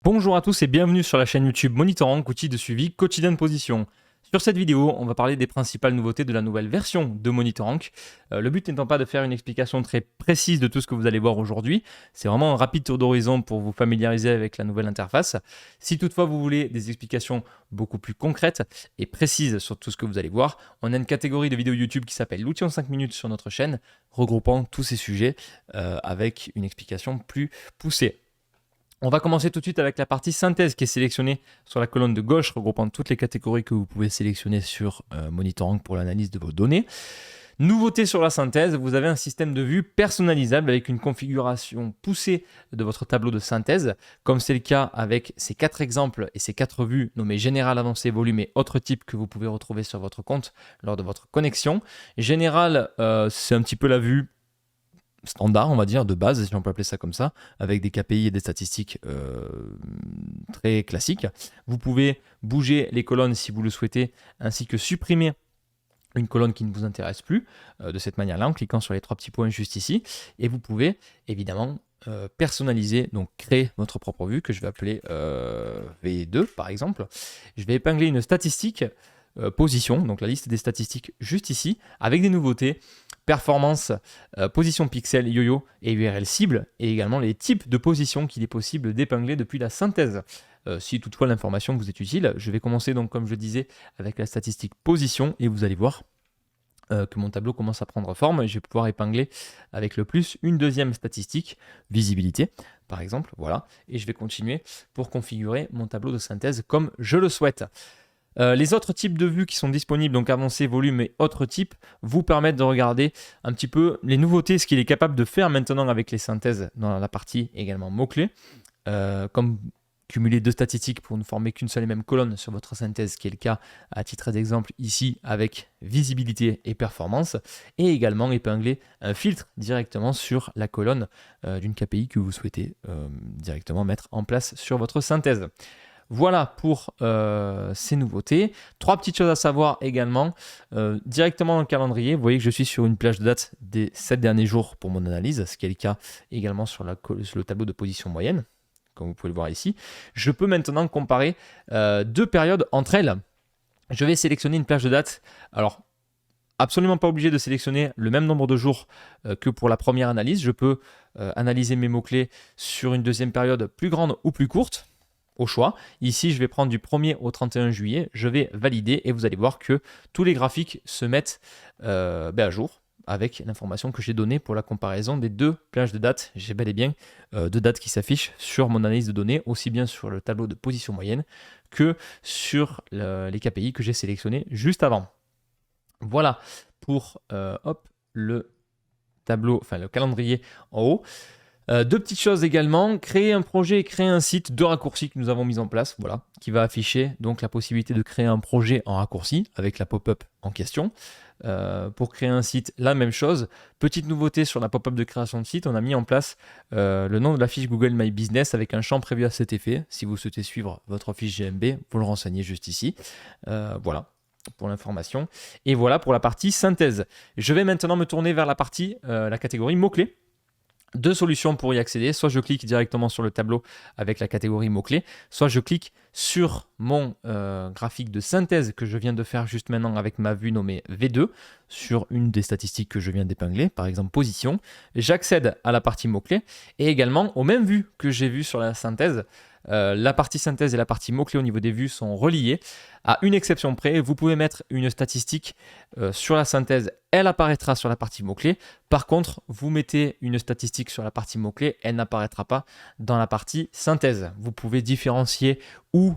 Bonjour à tous et bienvenue sur la chaîne YouTube Monitor Rank, outil de suivi quotidien de position. Sur cette vidéo, on va parler des principales nouveautés de la nouvelle version de Monitor Rank. Le but n'étant pas de faire une explication très précise de tout ce que vous allez voir aujourd'hui, c'est vraiment un rapide tour d'horizon pour vous familiariser avec la nouvelle interface. Si toutefois vous voulez des explications beaucoup plus concrètes et précises sur tout ce que vous allez voir, on a une catégorie de vidéos YouTube qui s'appelle l'outil en 5 minutes sur notre chaîne, regroupant tous ces sujets avec une explication plus poussée. On va commencer tout de suite avec la partie synthèse qui est sélectionnée sur la colonne de gauche, regroupant toutes les catégories que vous pouvez sélectionner sur Monitor Rank pour l'analyse de vos données. Nouveauté sur la synthèse, vous avez un système de vue personnalisable avec une configuration poussée de votre tableau de synthèse, comme c'est le cas avec ces 4 exemples et ces 4 vues nommées Général, Avancé, Volume et autres types que vous pouvez retrouver sur votre compte lors de votre connexion. Général, c'est un petit peu la vue standard, on va dire, de base, si on peut appeler ça comme ça, avec des KPI et des statistiques très classiques. Vous pouvez bouger les colonnes si vous le souhaitez, ainsi que supprimer une colonne qui ne vous intéresse plus, de cette manière-là, en cliquant sur les 3 petits points juste ici. Et vous pouvez, évidemment, personnaliser, donc créer votre propre vue, que je vais appeler V2, par exemple. Je vais épingler une statistique, position, donc la liste des statistiques juste ici, avec des nouveautés, performance, position pixel, yo-yo et URL cible, et également les types de positions qu'il est possible d'épingler depuis la synthèse. Si toutefois l'information vous est utile, je vais commencer donc comme je le disais avec la statistique position, et vous allez voir que mon tableau commence à prendre forme, et je vais pouvoir épingler avec le plus une deuxième statistique, visibilité par exemple, voilà, et je vais continuer pour configurer mon tableau de synthèse comme je le souhaite. Les autres types de vues qui sont disponibles, donc avancé, volume et autres types, vous permettent de regarder un petit peu les nouveautés, ce qu'il est capable de faire maintenant avec les synthèses dans la partie également mots-clés, comme cumuler 2 statistiques pour ne former qu'une seule et même colonne sur votre synthèse, qui est le cas à titre d'exemple ici avec visibilité et performance, et également épingler un filtre directement sur la colonne d'une KPI que vous souhaitez directement mettre en place sur votre synthèse. Voilà pour ces nouveautés. 3 petites choses à savoir également. Directement dans le calendrier, vous voyez que je suis sur une plage de date des 7 derniers jours pour mon analyse, ce qui est le cas également sur le tableau de position moyenne, comme vous pouvez le voir ici. Je peux maintenant comparer 2 périodes entre elles. Je vais sélectionner une plage de date. Alors, absolument pas obligé de sélectionner le même nombre de jours que pour la première analyse. Je peux analyser mes mots-clés sur une deuxième période plus grande ou plus courte, au choix. Ici, je vais prendre du 1er au 31 juillet, je vais valider et vous allez voir que tous les graphiques se mettent à jour avec l'information que j'ai donnée pour la comparaison des 2 plages de dates. J'ai bel et bien 2 dates qui s'affichent sur mon analyse de données, aussi bien sur le tableau de position moyenne que sur les KPI que j'ai sélectionnés juste avant. Voilà pour le tableau, enfin le calendrier en haut. 2 petites choses également, créer un projet et créer un site, 2 raccourcis que nous avons mis en place, voilà, qui va afficher donc la possibilité de créer un projet en raccourci avec la pop-up en question. Pour créer un site, la même chose. Petite nouveauté sur la pop-up de création de site, on a mis en place le nom de la fiche Google My Business avec un champ prévu à cet effet. Si vous souhaitez suivre votre fiche GMB, vous le renseignez juste ici. Voilà pour l'information. Et voilà pour la partie synthèse. Je vais maintenant me tourner vers la partie, la catégorie mots-clés. 2 solutions pour y accéder, soit je clique directement sur le tableau avec la catégorie mots-clés, soit je clique sur mon graphique de synthèse que je viens de faire juste maintenant avec ma vue nommée V2, sur une des statistiques que je viens d'épingler, par exemple position. J'accède à la partie mots-clés et également aux mêmes vues que j'ai vues sur la synthèse. La partie synthèse et la partie mots-clés au niveau des vues sont reliées. À une exception près, vous pouvez mettre une statistique sur la synthèse, elle apparaîtra sur la partie mots-clés. Par contre, vous mettez une statistique sur la partie mots-clés, elle n'apparaîtra pas dans la partie synthèse. Vous pouvez différencier ou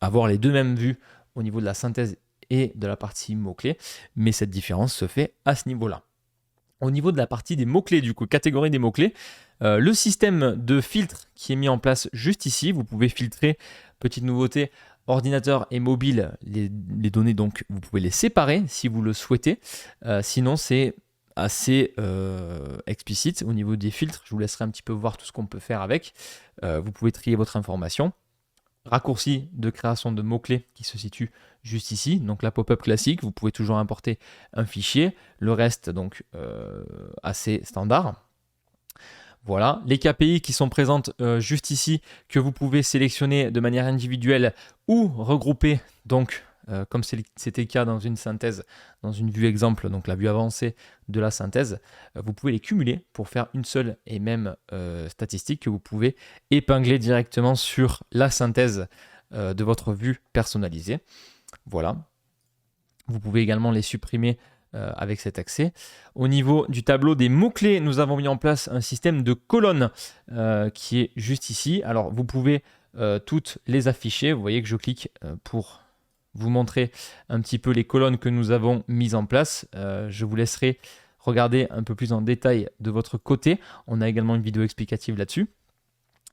avoir les 2 mêmes vues au niveau de la synthèse et de la partie mots-clés, mais cette différence se fait à ce niveau-là. Au niveau de la partie des mots-clés, du coup, catégorie des mots-clés, le système de filtre qui est mis en place juste ici, vous pouvez filtrer, petite nouveauté, ordinateur et mobile, les données, donc vous pouvez les séparer si vous le souhaitez. Sinon, c'est assez explicite au niveau des filtres. Je vous laisserai un petit peu voir tout ce qu'on peut faire avec. Vous pouvez trier votre information. Raccourci de création de mots-clés qui se situe juste ici. Donc la pop-up classique, vous pouvez toujours importer un fichier. Le reste, donc, assez standard. Voilà, les KPI qui sont présentes juste ici, que vous pouvez sélectionner de manière individuelle ou regrouper, donc comme c'était le cas dans une synthèse, dans une vue exemple, donc la vue avancée de la synthèse, vous pouvez les cumuler pour faire une seule et même statistique que vous pouvez épingler directement sur la synthèse de votre vue personnalisée. Voilà. Vous pouvez également les supprimer avec cet accès. Au niveau du tableau des mots-clés, nous avons mis en place un système de colonnes qui est juste ici. Alors, vous pouvez toutes les afficher. Vous voyez que je clique pour vous montrer un petit peu les colonnes que nous avons mises en place. Je vous laisserai regarder un peu plus en détail de votre côté. On a également une vidéo explicative là-dessus.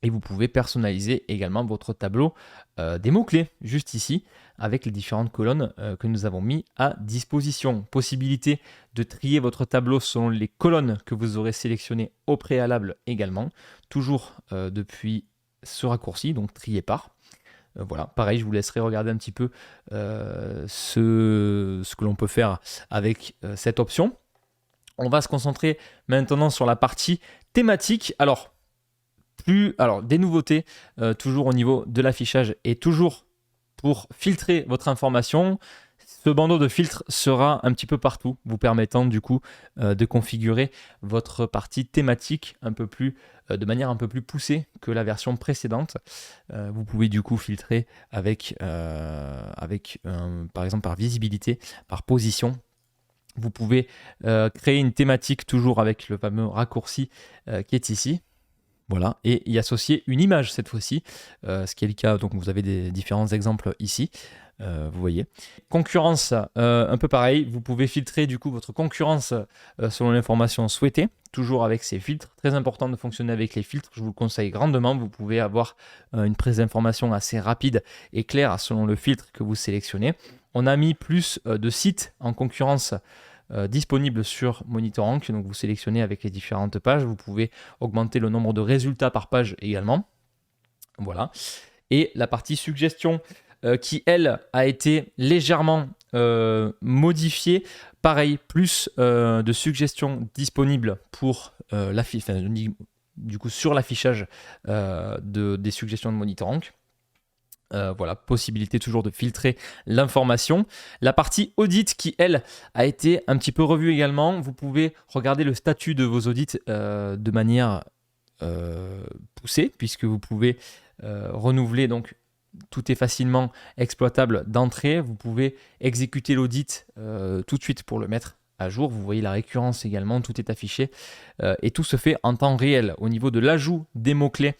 Et vous pouvez personnaliser également votre tableau des mots-clés, juste ici, avec les différentes colonnes que nous avons mis à disposition. Possibilité de trier votre tableau selon les colonnes que vous aurez sélectionnées au préalable également, toujours depuis ce raccourci, donc trier par. Voilà, pareil, je vous laisserai regarder un petit peu ce que l'on peut faire avec cette option. On va se concentrer maintenant sur la partie thématique. Alors, des nouveautés, toujours au niveau de l'affichage et toujours pour filtrer votre information. Ce bandeau de filtre sera un petit peu partout, vous permettant du coup de configurer votre partie thématique de manière un peu plus poussée que la version précédente. Vous pouvez du coup filtrer avec par exemple par visibilité, par position. Vous pouvez créer une thématique toujours avec le fameux raccourci qui est ici. Voilà, et y associer une image cette fois-ci, ce qui est le cas, donc vous avez des différents exemples ici, vous voyez. Concurrence, un peu pareil, vous pouvez filtrer du coup votre concurrence selon l'information souhaitée, toujours avec ces filtres. Très important de fonctionner avec les filtres, je vous le conseille grandement, vous pouvez avoir une prise d'information assez rapide et claire selon le filtre que vous sélectionnez. On a mis plus de sites en concurrence disponible sur MonitorRank, donc vous sélectionnez avec les différentes pages, vous pouvez augmenter le nombre de résultats par page également. Voilà. Et la partie suggestion qui, elle, a été légèrement modifiée. Pareil, plus de suggestions disponibles pour du coup sur l'affichage des suggestions de MonitorRank. Voilà, possibilité toujours de filtrer l'information. La partie audit qui, elle, a été un petit peu revue également. Vous pouvez regarder le statut de vos audits de manière poussée, puisque vous pouvez renouveler, donc tout est facilement exploitable d'entrée. Vous pouvez exécuter l'audit tout de suite pour le mettre à jour. Vous voyez la récurrence également, tout est affiché et tout se fait en temps réel. Au niveau de l'ajout des mots-clés,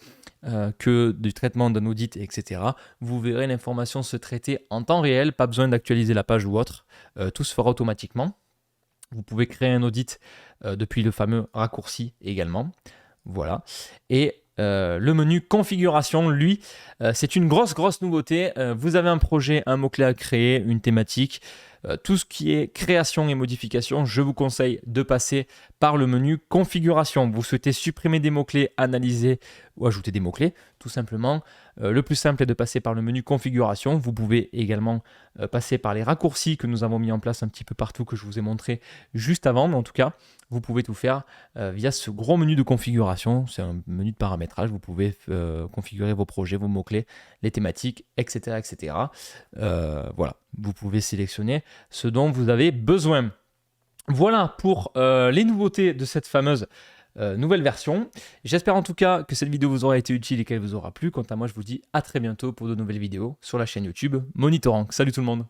que du traitement d'un audit, etc. Vous verrez l'information se traiter en temps réel, pas besoin d'actualiser la page ou autre, tout se fera automatiquement. Vous pouvez créer un audit depuis le fameux raccourci également. Voilà. Et le menu configuration, lui, c'est une grosse nouveauté. Vous avez un projet, un mot-clé à créer, une thématique. Tout ce qui est création et modification, je vous conseille de passer par le menu configuration. Vous souhaitez supprimer des mots-clés, analyser ou ajouter des mots-clés, tout simplement. Le plus simple est de passer par le menu configuration. Vous pouvez également passer par les raccourcis que nous avons mis en place un petit peu partout, que je vous ai montré juste avant. Mais en tout cas, vous pouvez tout faire via ce gros menu de configuration. C'est un menu de paramétrage. Vous pouvez configurer vos projets, vos mots-clés, les thématiques, etc. etc. Voilà, vous pouvez sélectionner ce dont vous avez besoin. Voilà pour les nouveautés de cette fameuse nouvelle version. J'espère en tout cas que cette vidéo vous aura été utile et qu'elle vous aura plu. Quant à moi, je vous dis à très bientôt pour de nouvelles vidéos sur la chaîne YouTube MonitorRank. Salut tout le monde!